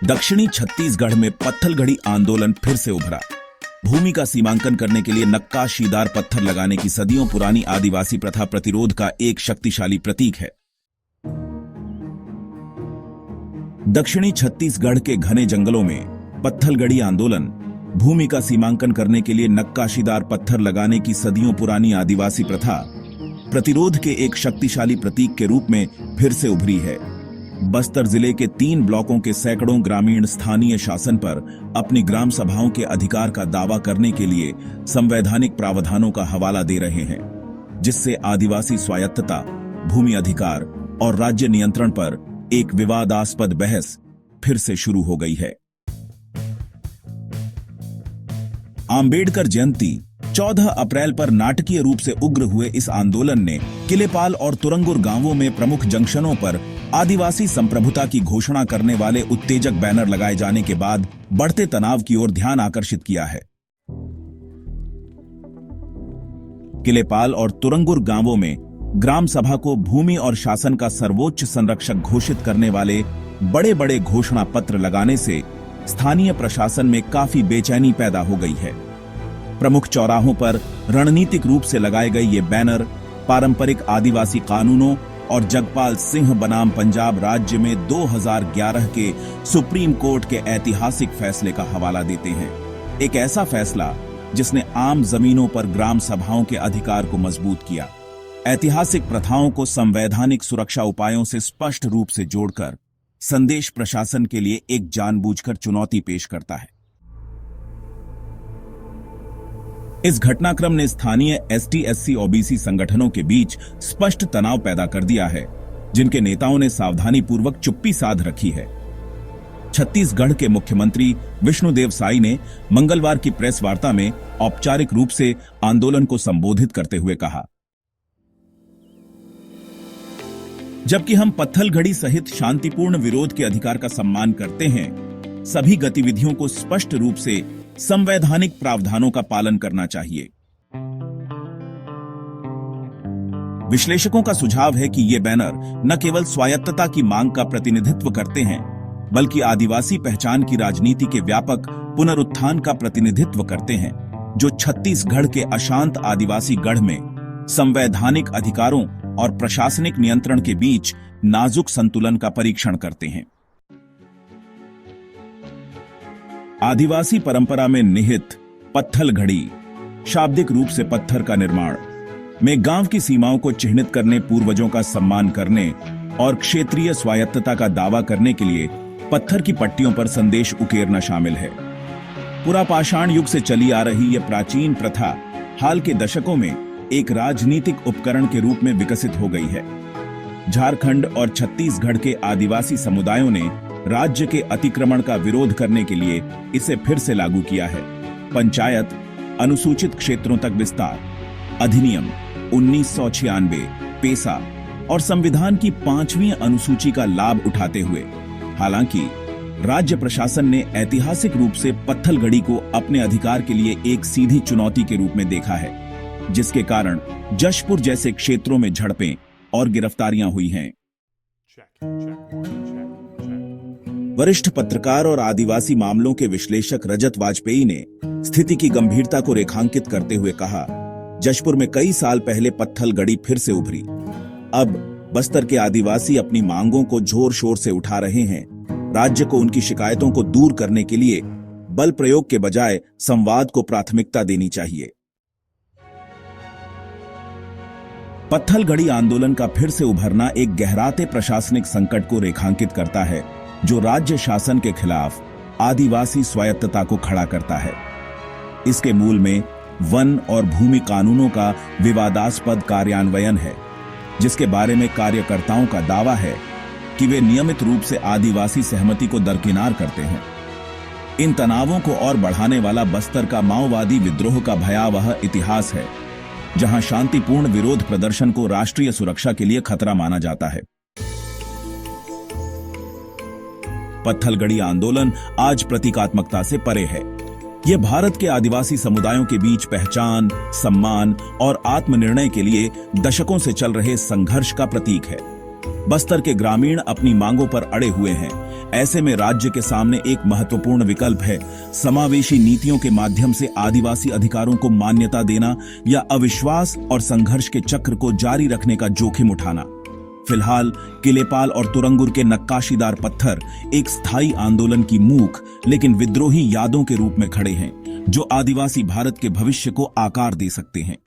दक्षिणी छत्तीसगढ़ में पत्थलगड़ी आंदोलन फिर से उभरा। भूमि का सीमांकन करने के लिए नक्काशीदार पत्थर लगाने की सदियों पुरानी आदिवासी प्रथा प्रतिरोध का एक शक्तिशाली प्रतीक है। दक्षिणी छत्तीसगढ़ के घने जंगलों में पत्थलगड़ी आंदोलन भूमि का सीमांकन करने के लिए नक्काशीदार पत्थर लगाने की सदियों पुरानी आदिवासी प्रथा प्रतिरोध के एक शक्तिशाली प्रतीक के रूप में फिर से उभरी है। बस्तर जिले के 3 ब्लॉकों के सैकड़ों ग्रामीण स्थानीय शासन पर अपनी ग्राम सभाओं के अधिकार का दावा करने के लिए संवैधानिक प्रावधानों का हवाला दे रहे हैं, जिससे आदिवासी स्वायत्तता, भूमि अधिकार और राज्य नियंत्रण पर एक विवादास्पद बहस फिर से शुरू हो गई है। आंबेडकर जयंती 14 अप्रैल पर नाटकीय रूप से उग्र हुए इस आंदोलन ने किलेपाल और तुरंगुर गांवों में प्रमुख जंक्शनों पर आदिवासी संप्रभुता की घोषणा करने वाले उत्तेजक बैनर लगाए जाने के बाद बढ़ते तनाव की ओर ध्यान आकर्षित किया है। किलेपाल और तुरंगुर गांवों में ग्राम सभा को भूमि और शासन का सर्वोच्च संरक्षक घोषित करने वाले बड़े बड़े घोषणा पत्र लगाने से स्थानीय प्रशासन में काफी बेचैनी पैदा हो गई है। प्रमुख चौराहों पर रणनीतिक रूप से लगाए गए ये बैनर पारंपरिक आदिवासी कानूनों और जगपाल सिंह बनाम पंजाब राज्य में 2011 के सुप्रीम कोर्ट के ऐतिहासिक फैसले का हवाला देते हैं। एक ऐसा फैसला जिसने आम जमीनों पर ग्राम सभाओं के अधिकार को मजबूत किया, ऐतिहासिक प्रथाओं को संवैधानिक सुरक्षा उपायों से स्पष्ट रूप से जोड़कर संदेश प्रशासन के लिए एक जानबूझकर चुनौती पेश करता है। इस घटनाक्रम ने स्थानीय एसटी, एससी, ओबीसी संगठनों के बीच स्पष्ट तनाव पैदा कर दिया है, जिनके नेताओं ने सावधानीपूर्वक चुप्पी साध रखी है। छत्तीसगढ़ के मुख्यमंत्री विष्णुदेव साई ने मंगलवार की प्रेस वार्ता में औपचारिक रूप से आंदोलन को संबोधित करते हुए कहा, जबकि हम पत्थलगड़ी सहित शांतिपूर्ण विरोध के अधिकार का सम्मान करते हैं, सभी गतिविधियों को स्पष्ट रूप से संवैधानिक प्रावधानों का पालन करना चाहिए। विश्लेषकों का सुझाव है कि ये बैनर न केवल स्वायत्तता की मांग का प्रतिनिधित्व करते हैं, बल्कि आदिवासी पहचान की राजनीति के व्यापक पुनरुत्थान का प्रतिनिधित्व करते हैं, जो छत्तीसगढ़ के अशांत आदिवासी गढ़ में संवैधानिक अधिकारों और प्रशासनिक नियंत्रण के बीच नाजुक संतुलन का परीक्षण करते हैं। आदिवासी परंपरा में निहित पत्थलगड़ी, शाब्दिक रूप से पत्थर का निर्माण, में गांव की सीमाओं को चिह्नित करने, पूर्वजों का सम्मान करने और क्षेत्रीय स्वायत्तता का दावा करने के लिए पत्थर की पट्टियों पर संदेश उकेरना शामिल है। पुरापाषाण युग से चली आ रही यह प्राचीन प्रथा हाल के दशकों में एक राजनीतिक उपकरण के रूप में विकसित हो गई है। झारखंड और छत्तीसगढ़ के आदिवासी समुदायों ने राज्य के अतिक्रमण का विरोध करने के लिए इसे फिर से लागू किया है। पंचायत अनुसूचित क्षेत्रों तक विस्तार अधिनियम 1996, पेसा और संविधान की 5वीं अनुसूची का लाभ उठाते हुए, हालांकि राज्य प्रशासन ने ऐतिहासिक रूप से पत्थलगड़ी को अपने अधिकार के लिए एक सीधी चुनौती के रूप में देखा है, जिसके कारण जशपुर जैसे क्षेत्रों में झड़पें और गिरफ्तारियां हुई हैं। वरिष्ठ पत्रकार और आदिवासी मामलों के विश्लेषक रजत वाजपेयी ने स्थिति की गंभीरता को रेखांकित करते हुए कहा, जशपुर में कई साल पहले पत्थलगड़ी फिर से उभरी। अब बस्तर के आदिवासी अपनी मांगों को जोर शोर से उठा रहे हैं। राज्य को उनकी शिकायतों को दूर करने के लिए बल प्रयोग के बजाय संवाद को प्राथमिकता देनी चाहिए। पत्थलगड़ी आंदोलन का फिर से उभरना एक गहराते प्रशासनिक संकट को रेखांकित करता है, जो राज्य शासन के खिलाफ आदिवासी स्वायत्तता को खड़ा करता है। इसके मूल में वन और भूमि कानूनों का विवादास्पद कार्यान्वयन है, जिसके बारे में कार्यकर्ताओं का दावा है कि वे नियमित रूप से आदिवासी सहमति को दरकिनार करते हैं। इन तनावों को और बढ़ाने वाला बस्तर का माओवादी विद्रोह का भयावह इतिहास है, जहां शांतिपूर्ण विरोध प्रदर्शन को राष्ट्रीय सुरक्षा के लिए खतरा माना जाता है। पत्थलगड़ी आंदोलन आज प्रतीकात्मकता से परे है। यह भारत के आदिवासी समुदायों के बीच पहचान, सम्मान और आत्मनिर्णय के लिए दशकों से चल रहे संघर्ष का प्रतीक है। बस्तर के ग्रामीण अपनी मांगों पर अड़े हुए हैं, ऐसे में राज्य के सामने एक महत्वपूर्ण विकल्प है, समावेशी नीतियों के माध्यम से आदिवासी अधिकारों को मान्यता देना या अविश्वास और संघर्ष के चक्र को जारी रखने का जोखिम उठाना। फिलहाल किलेपाल और तुरंगुर के नक्काशीदार पत्थर एक स्थायी आंदोलन की मूक लेकिन विद्रोही यादों के रूप में खड़े हैं, जो आदिवासी भारत के भविष्य को आकार दे सकते हैं।